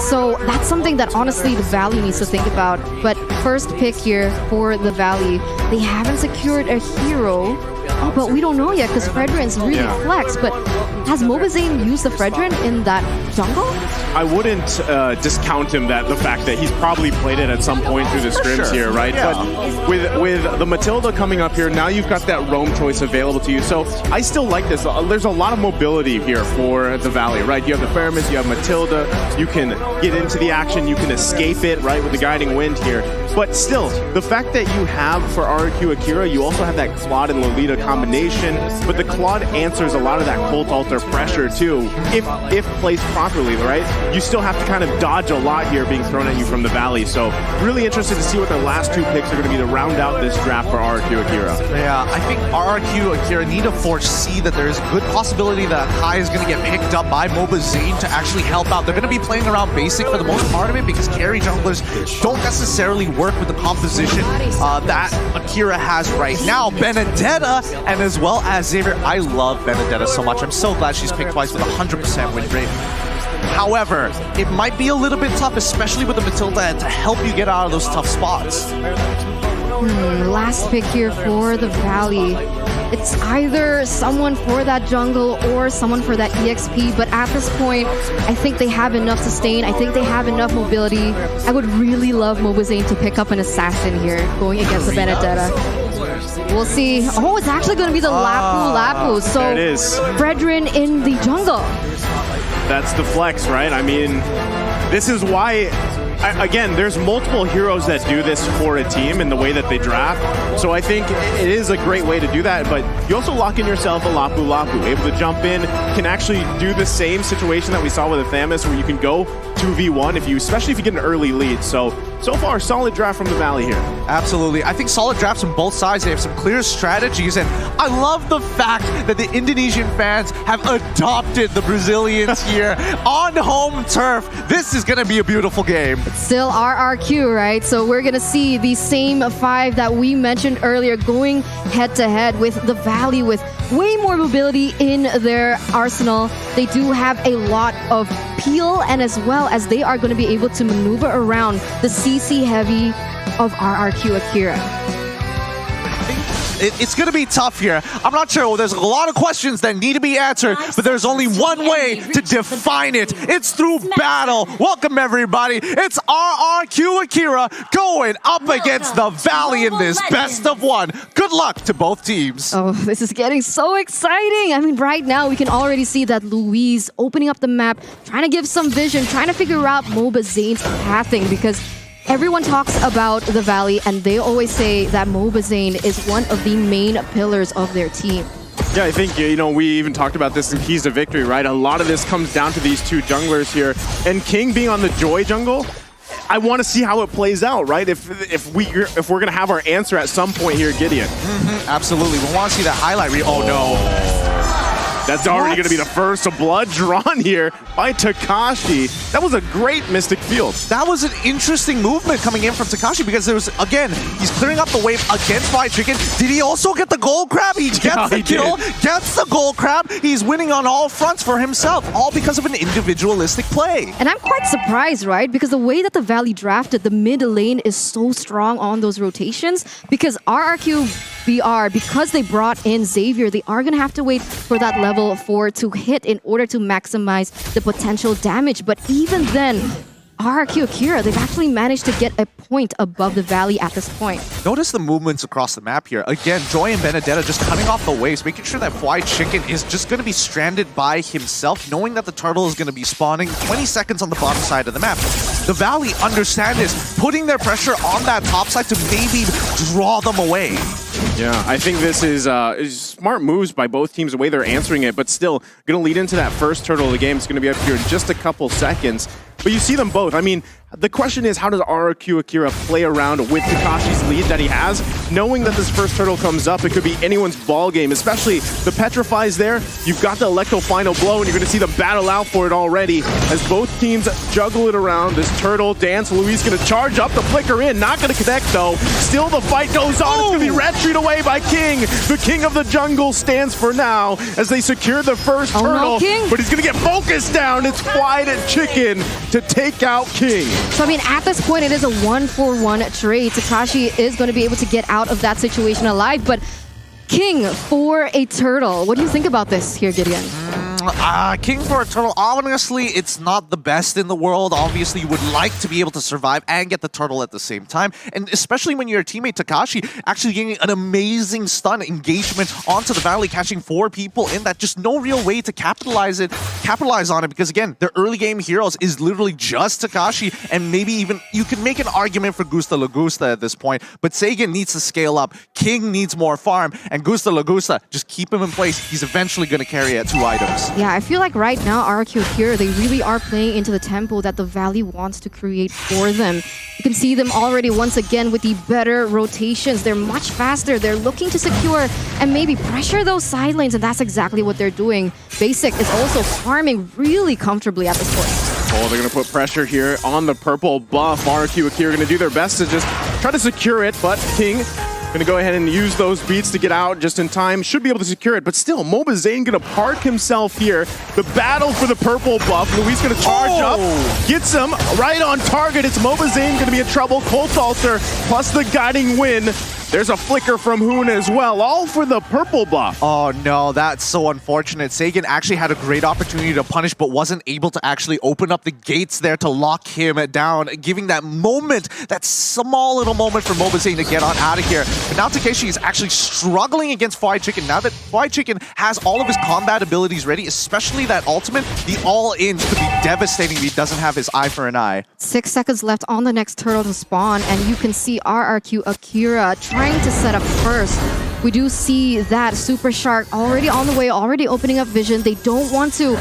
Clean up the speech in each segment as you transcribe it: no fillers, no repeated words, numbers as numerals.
So that's something that honestly the Valley needs to think about. But first pick here for the Valley, they haven't secured a hero. Oh, but we don't know yet because Fredrin's really flexed. But has Mobazane used the Fredrin in that jungle? I wouldn't discount him the fact that he's probably played it at some point through the scrims here, right? Yeah. But with the Matilda coming up here, now you've got that roam choice available to you. So I still like this. There's a lot of mobility here for the Valley, right? You have the Pheromones, you have Matilda, you can get into the action, you can escape it, right, with the Guiding Wind here. But still, the fact that you have for RRQ Akira, you also have that Claude and Lolita combination, but the Claude answers a lot of that Cold Altar pressure too, if placed properly, right? You still have to kind of dodge a lot here being thrown at you from the Valley. So really interested to see what their last two picks are going to be to round out this draft for RRQ Akira. Yeah, I think RRQ Akira need to foresee that there is a good possibility that Kai is going to get picked up by Mobazane to actually help out. They're going to be playing around basic for the most part of it because carry junglers don't necessarily work with the composition that Akira has right now. Benedetta and as well as Xavier. I love Benedetta so much. I'm so glad she's picked twice with 100% win rate. However, it might be a little bit tough, especially with the Matilda, to help you get out of those tough spots. Last pick here for the Valley. It's either someone for that jungle or someone for that EXP, but at this point, I think they have enough sustain. I think they have enough mobility. I would really love Mobazane to pick up an assassin here going against the Benedetta. We'll see. Oh, it's actually going to be the Lapu. So there it is. Fredrin in the jungle. That's the flex, right? I mean, this is why... Again, there's multiple heroes that do this for a team in the way that they draft. So I think it is a great way to do that. But you also lock in yourself a Lapu, able to jump in, can actually do the same situation that we saw with the Thamus, where you can go 2v1 especially if you get an early lead. So far, solid draft from the Valley here. Absolutely. I think solid drafts on both sides. They have some clear strategies, and I love the fact that the Indonesian fans have adopted the Brazilians here on home turf. This is going to be a beautiful game. It's still RRQ, right? So we're going to see the same five that we mentioned earlier going head-to-head with the Valley with way more mobility in their arsenal. They do have a lot of peel, and as well as they are going to be able to maneuver around the CC heavy of RRQ Akira. It's going to be tough here. I'm not sure. There's a lot of questions that need to be answered, but there's only one way to define it. It's through battle. Welcome, everybody. It's RRQ Akira going up against the Valley in this best of one. Good luck to both teams. Oh, this is getting so exciting. I mean, right now we can already see that Louise opening up the map, trying to give some vision, trying to figure out Mobazane's pathing, because everyone talks about the Valley, and they always say that Mobazane is one of the main pillars of their team. Yeah, I think, we even talked about this in Keys to Victory, right? A lot of this comes down to these two junglers here. And King being on the Joy jungle, I want to see how it plays out, right? If we're going to have our answer at some point here, Gideon. Absolutely. We want to see that highlight reel. Oh, no. That's already going to be the first blood drawn here by Takashi. That was a great Mystic Field. That was an interesting movement coming in from Takashi because there was, again, he's clearing up the wave against Fried Chicken. Did he also get the gold crab? He gets the kill, gets the gold crab. He's winning on all fronts for himself, all because of an individualistic play. And I'm quite surprised, right? Because the way that the Valley drafted, the mid lane is so strong on those rotations, because RRQ BR, because they brought in Xavier, they are going to have to wait for that level 4 to hit in order to maximize the potential damage. But even then, RRQ Akira, they've actually managed to get a point above the Valley at this point. Notice the movements across the map here. Again, Joy and Benedetta just cutting off the waves, making sure that Fried Chicken is just going to be stranded by himself, knowing that the turtle is going to be spawning 20 seconds on the bottom side of the map. The Valley understand this, putting their pressure on that top side to maybe draw them away. Yeah, I think this is smart moves by both teams, the way they're answering it, but still going to lead into that first turtle of the game. It's going to be up here in just a couple seconds. But you see them both. I mean, The question is, how does RRQ Akira play around with Takashi's lead that he has? Knowing that this first turtle comes up, it could be anyone's ball game, especially the Petrify's there. You've got the Electro Final Blow, and you're going to see them battle out for it already as both teams juggle it around. This turtle dance, Luis going to charge up the flicker in, not going to connect though. Still the fight goes on. It's going to be red treat away by King. The king of the jungle stands for now as they secure the first turtle, no, King. but he's going to get focused down. It's Flied Chicken to take out King. So, I mean, at this point, it is a 1-for-1 trade. Takashi is going to be able to get out of that situation alive, but King for a turtle. What do you think about this here, Gideon? King for a turtle, honestly, it's not the best in the world. Obviously, you would like to be able to survive and get the turtle at the same time. And especially when your teammate Takashi actually getting an amazing stun engagement onto the Valley, catching 4 people in that. Just no real way to capitalize on it. Because again, their early game heroes is literally just Takashi, and maybe even you can make an argument for Gusta Lagusta at this point. But Sagan needs to scale up. King needs more farm, and Gusta Lagusta, just keep him in place. He's eventually going to carry at 2 items. Yeah, I feel like right now, RRQ Akira, they really are playing into the tempo that the Valley wants to create for them. You can see them already once again with the better rotations. They're much faster. They're looking to secure and maybe pressure those side lanes, and that's exactly what they're doing. Basic is also farming really comfortably at this point. Oh, they're going to put pressure here on the purple buff. RRQ Akira going to do their best to just try to secure it, but King going to go ahead and use those beats to get out just in time. Should be able to secure it, but still, Mobazane going to park himself here. The battle for the purple buff. Luis going to charge up, gets him right on target. It's Mobazane going to be in trouble. Colt Altar plus the guiding wind. There's a flicker from Hoon as well, all for the purple buff. Oh no, that's so unfortunate. Sagan actually had a great opportunity to punish, but wasn't able to actually open up the gates there to lock him down, giving that moment, that small little moment for Mobazane to get on out of here. But now Takeshi is actually struggling against Fly Chicken. Now that Fly Chicken has all of his combat abilities ready, especially that ultimate, the all-ins could be devastating if he doesn't have his eye for an eye. 6 seconds left on the next turtle to spawn, and you can see RRQ Akira trying to set up first. We do see that Super Shark already on the way, already opening up vision. They don't want to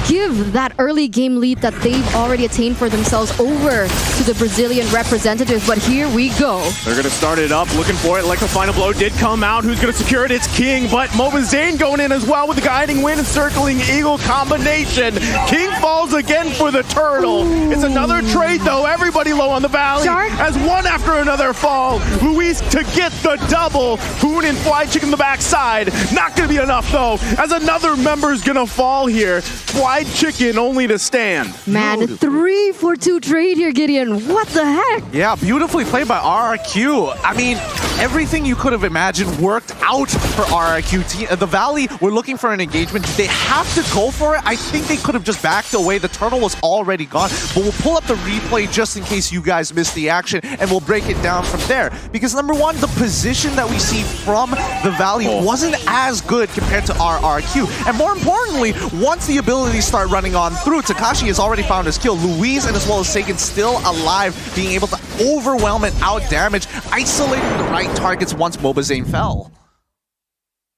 give that early game lead that they've already attained for themselves over to the Brazilian representatives, but here we go. They're going to start it up, looking for it. Like the final blow did come out. Who's going to secure it? It's King, but Mobazane going in as well with the guiding wind and circling eagle combination. King falls again for the turtle. Ooh. It's another trade though. Everybody low on the Valley Shark? as one after another fall. Luis to get the double. Hoon and Fly Chicken the backside. Not going to be enough though, as another member's going to fall here. Fly Chicken only to stand. Man, Beautiful. 3-for-2 trade here, Gideon. What the heck? Yeah, beautifully played by RRQ. I mean, everything you could have imagined worked out for RRQ. The Valley were looking for an engagement. They have to go for it. I think they could have just backed away. The turtle was already gone. But we'll pull up the replay just in case you guys missed the action, and we'll break it down from there. Because number one, the position that we see from the Valley wasn't as good compared to RRQ. And more importantly, once the abilities start running on through, Takashi has already found his kill. Luis and as well as Sagan still alive, being able to overwhelm and out damage, isolating the right targets once Mobazane fell.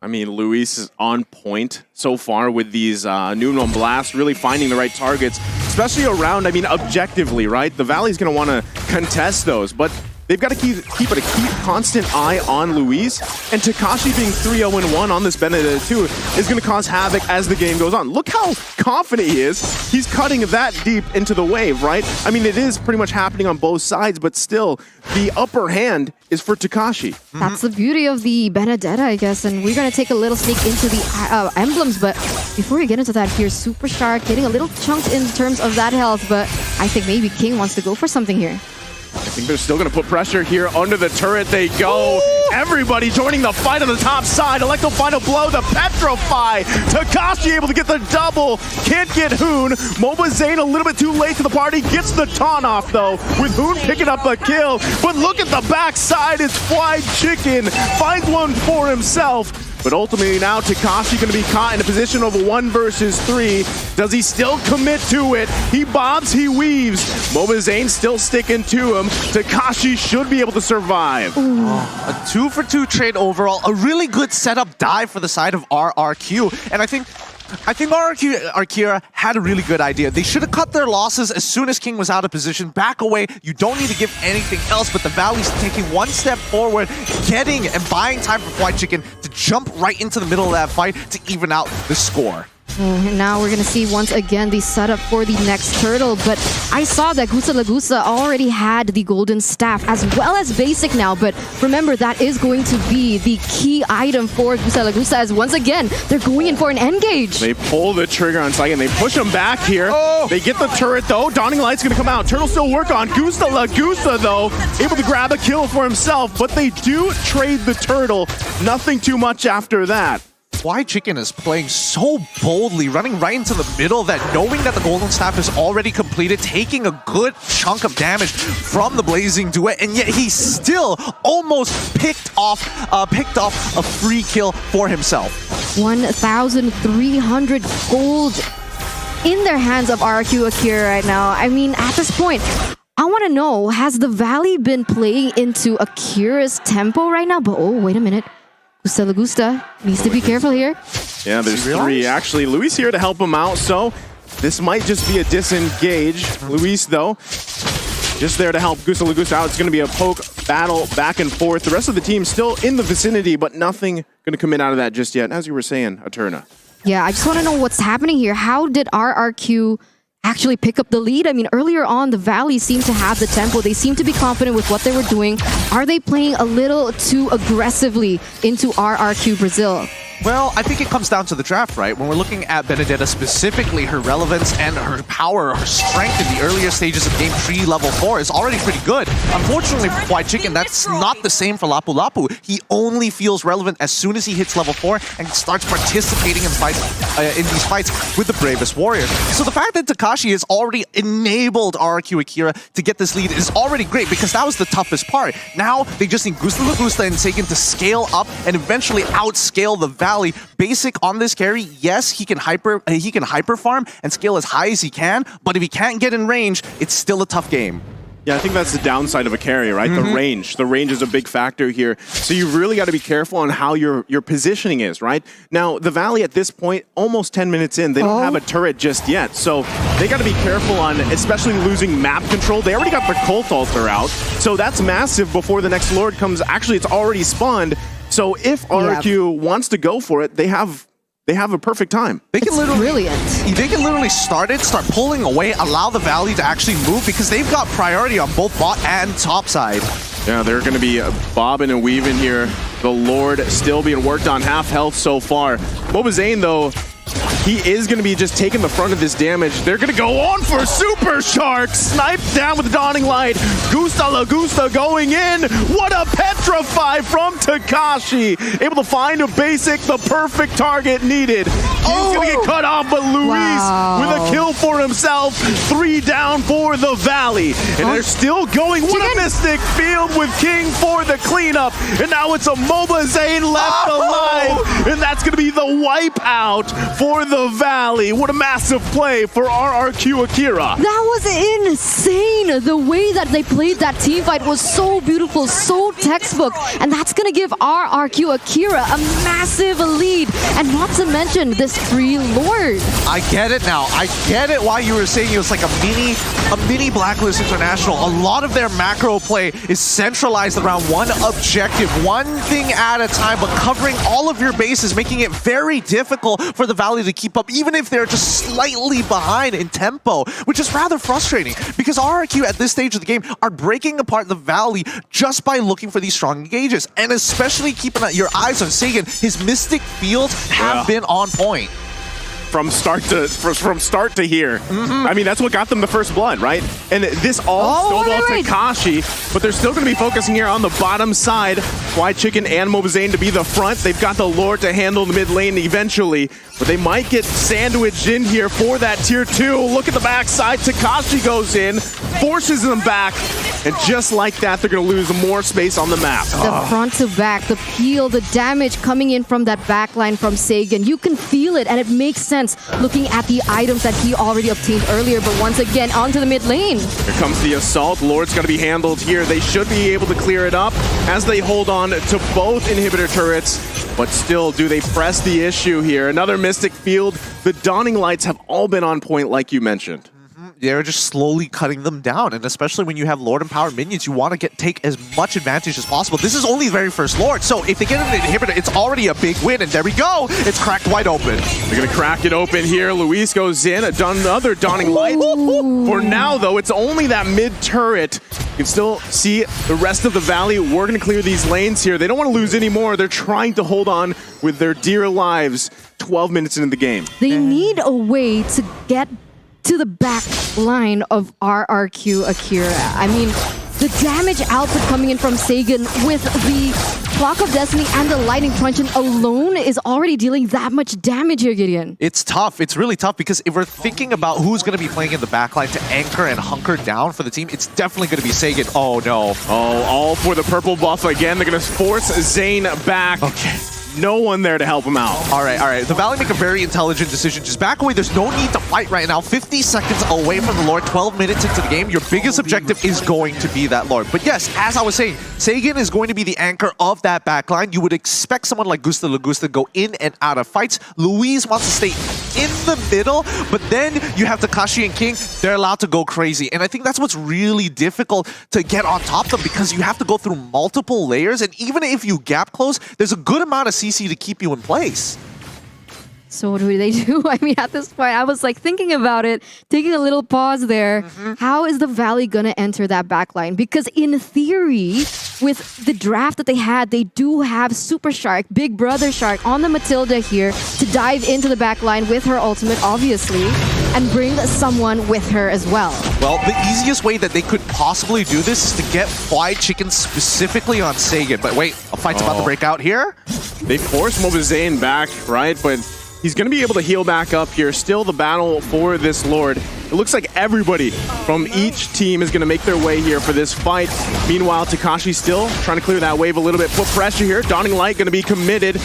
I mean, Luis is on point so far with these Noon on Blast, really finding the right targets, especially around, I mean, objectively, right? The Valley's going to want to contest those, but they've got to keep a constant eye on Luis, and Takashi being 3-0-1 on this Benedetta too is going to cause havoc as the game goes on. Look how confident he is. He's cutting that deep into the wave, right? I mean, it is pretty much happening on both sides, but still, the upper hand is for Takashi. That's the beauty of the Benedetta, I guess, and we're going to take a little sneak into the emblems, but before we get into that, here's Super Shark getting a little chunked in terms of that health, but I think maybe King wants to go for something here. I think they're still going to put pressure here. Under the turret they go. Ooh. Everybody joining the fight on the top side. Electro Final Blow, the Petrify. Takashi able to get the double. Can't get Hoon. Mobazane a little bit too late to the party. Gets the taunt off, though, with Hoon picking up a kill. But look at the backside. It's Fly Chicken. Finds one for himself. But ultimately now Takashi going to be caught in a position of a 1 versus 3. Does he still commit to it? He bobs, he weaves. Mobazane still sticking to him. Takashi should be able to survive. A 2-for-2 trade overall. A really good setup dive for the side of RRQ. And I think I think RRQ Akira had a really good idea. They should have cut their losses as soon as King was out of position. Back away. You don't need to give anything else, but the Valley's taking one step forward, getting and buying time for White Chicken to jump right into the middle of that fight to even out the score. And now we're going to see once again the setup for the next turtle. But I saw that Gusta Lagusa already had the golden staff as well as basic now. But remember, that is going to be the key item for Gusta Lagusa, as once again, they're going in for an engage. They pull the trigger on Saigon. They push him back here. Oh. They get the turret though. Dawning Light's going to come out. Turtle still work on. Gusta Lagusa though, able to grab a kill for himself. But they do trade the turtle. Nothing too much after that. White Chicken is playing so boldly, running right into the middle of that, knowing that the Golden Staff is already completed, taking a good chunk of damage from the Blazing Duet, and yet he still almost picked off a free kill for himself. 1,300 gold in their hands of RRQ Akira right now. I mean, at this point, I want to know, has the Valley been playing into Akira's tempo right now? But oh, wait a minute. Gusta Lagusa needs to be careful here. Yeah, there's three. Actually, Luis here to help him out, so this might just be a disengage. Luis, though, just there to help Gusta Lagusa out. It's going to be a poke battle back and forth. The rest of the team still in the vicinity, but nothing going to come in out of that just yet. As you were saying, Eterna. Yeah, I just want to know what's happening here. How did RRQ actually pick up the lead? I mean, earlier on, the Valley seemed to have the tempo. They seemed to be confident with what they were doing. Are they playing a little too aggressively into RRQ Brazil? Well, I think it comes down to the draft, right? When we're looking at Benedetta specifically, her relevance and her power, her strength in the earlier stages of game 3, level 4 is already pretty good. Unfortunately for White Chicken, that's not the same for Lapu Lapu. He only feels relevant as soon as he hits level 4 and starts participating in fights, in these fights with the bravest warriors. So the fact that Takashi has already enabled RRQ Akira to get this lead is already great, because that was the toughest part. Now they just need Gusta Lagusa and Sagan to scale up and eventually outscale the Valley. Basic on this carry, yes, he can hyper farm and scale as high as he can, but if he can't get in range, it's still a tough game. Yeah, I think that's the downside of a carry, right? The range. The range is a big factor here. So you've really got to be careful on how your positioning is, right? Now, the Valley at this point, almost 10 minutes in, they don't have a turret just yet. So they got to be careful on especially losing map control. They already got the Cult Altar out. So that's massive before the next Lord comes. Actually, it's already spawned. So if RRQ wants to go for it, they have a perfect time. They can brilliant. They can literally start pulling away, allow the Valley to actually move, because they've got priority on both bot and top side. Yeah, they're going to be bobbing and weaving here. The Lord still being worked on, half health so far. Mobazane, though, he is going to be just taking the brunt of this damage. They're going to go on for Super Shark. Sniped down with the Dawning Light. Gusta Lagusa going in. What a petrify from Takashi. Able to find a basic, the perfect target needed. He's going to get cut off, but Luis with a kill for himself. 3 down for the Valley. And they're still going. What a Mystic Field with King for the cleanup. And now it's a Mobazane left alive. And that's going to be the wipe out for the Valley. What a massive play for RRQ Akira. That was insane. The way that they played that team fight was so beautiful, so textbook. And that's going to give RRQ Akira a massive lead. And not to mention this free Lord. I get it now. I get it why you were saying it was like a mini Blacklist International. A lot of their macro play is centralized around one objective, one thing at a time, but covering all of your bases, making it very difficult for the Valley to keep up, even if they're just slightly behind in tempo, which is rather frustrating, because RRQ at this stage of the game are breaking apart the Valley just by looking for these strong engages, and especially keeping your eyes on Sagan. His Mystic Fields have been on point. From start to here. I mean, that's what got them the first blood, right? And this all snowballed Takashi, but they're still going to be focusing here on the bottom side. White Chicken and Mobazane to be the front. They've got the Lord to handle the mid lane eventually, but they might get sandwiched in here for that tier 2. Look at the backside. Takashi goes in, forces them back, and just like that, they're going to lose more space on the map. The front to back, the peel, the damage coming in from that backline from Sagan. You can feel it, and it makes sense looking at the items that he already obtained earlier. But once again, onto the mid lane. Here comes the assault. Lord's going to be handled here. They should be able to clear it up as they hold on to both inhibitor turrets. But still, do they press the issue here? Another Mystic Field. The Dawning Lights have all been on point, like you mentioned. They're just slowly cutting them down, and especially when you have Lord and Power minions, you want to take as much advantage as possible. This is only the very first Lord, so if they get an inhibitor, it's already a big win, and there we go! It's cracked wide open. They're gonna crack it open here. Luis goes in, another Dawning Light. For now, though, it's only that mid-turret. You can still see the rest of the Valley. We're gonna clear these lanes here. They don't want to lose anymore. They're trying to hold on with their dear lives 12 minutes into the game. They need a way to get to the back line of RRQ Akira. I mean, the damage output coming in from Sagan with the Clock of Destiny and the Lightning Truncheon alone is already dealing that much damage here, Gideon. It's tough. It's really tough because if we're thinking about who's going to be playing in the backline to anchor and hunker down for the team, it's definitely going to be Sagan. Oh, no. Oh, all for the purple buff again. They're going to force Zane back. Okay. No one there to help him out. All right, all right. The Valley make a very intelligent decision. Just back away. There's no need to fight right now. 50 seconds away from the Lord, 12 minutes into the game. Your biggest objective is going to be that Lord. But yes, as I was saying, Sagan is going to be the anchor of that backline. You would expect someone like Gusta Lagusta to go in and out of fights. Louise wants to stay in the middle, but then you have Takashi and King. They're allowed to go crazy. And I think that's what's really difficult to get on top of them because you have to go through multiple layers. And even if you gap close, there's a good amount of CC to keep you in place. So what do they do? I mean, at this point, I was like thinking about it, taking a little pause there. How is the Valley gonna enter that backline? Because in theory, with the draft that they had, they do have Super Shark, Big Brother Shark on the Matilda here to dive into the backline with her ultimate, obviously, and bring someone with her as well. Well, the easiest way that they could possibly do this is to get Fried Chicken specifically on Sagan. But wait, a fight's about to break out here. They force Mobazane back, right? But he's going to be able to heal back up here. Still the battle for this Lord. It looks like everybody from each team is going to make their way here for this fight. Meanwhile, Takashi still trying to clear that wave a little bit. Put pressure here. Dawning Light going to be committed.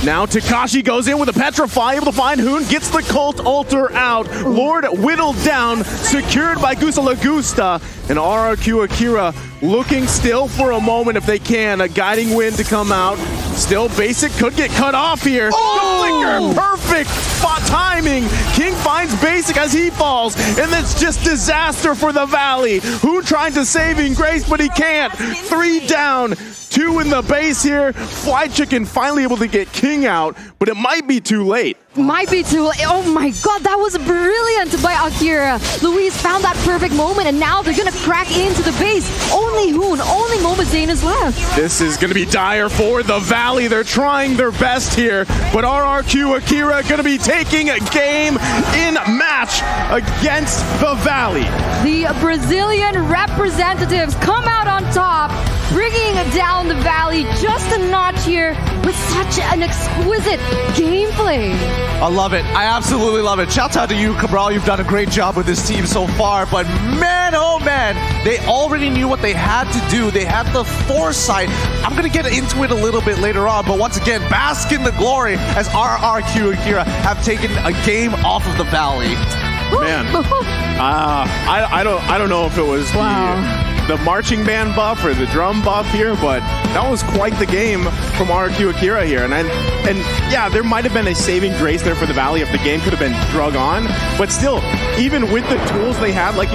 Now Takashi goes in with a Petrify, able to find Hoon, gets the Cult Altar out. Lord whittled down, secured by Gusta Lagusta. And RRQ Akira looking still for a moment if they can. A guiding wind to come out. Still, Basic could get cut off here. Oh! The flicker, perfect spot timing. King finds Basic as he falls. And it's just disaster for the Valley. Hoon trying to saving grace, but he can't. 3 down. 2 in the base here. Fly Chicken finally able to get King out, but it might be too late. Might be too late. Oh my god, that was brilliant by Akira. Louise found that perfect moment, and now they're gonna crack into the base. Only Hoon, only Mobazane is left. This is gonna be dire for the Valley. They're trying their best here, but RRQ Akira gonna be taking a game in match against the Valley. The Brazilian representatives come out on top, bringing down the Valley just a notch here with such an exquisite gameplay. I love it. I absolutely love it. Shout out to you, Cabral. You've done a great job with this team so far. But man, oh man, they already knew what they had to do. They had the foresight. I'm going to get into it a little bit later on. But once again, bask in the glory as RRQ Akira have taken a game off of the Valley. Man, I don't know if it was the marching band buff or the drum buff here, but that was quite the game from RRQ Akira here. And yeah, there might have been a saving grace there for the Valley if the game could have been drug on, but still, even with the tools they had, like you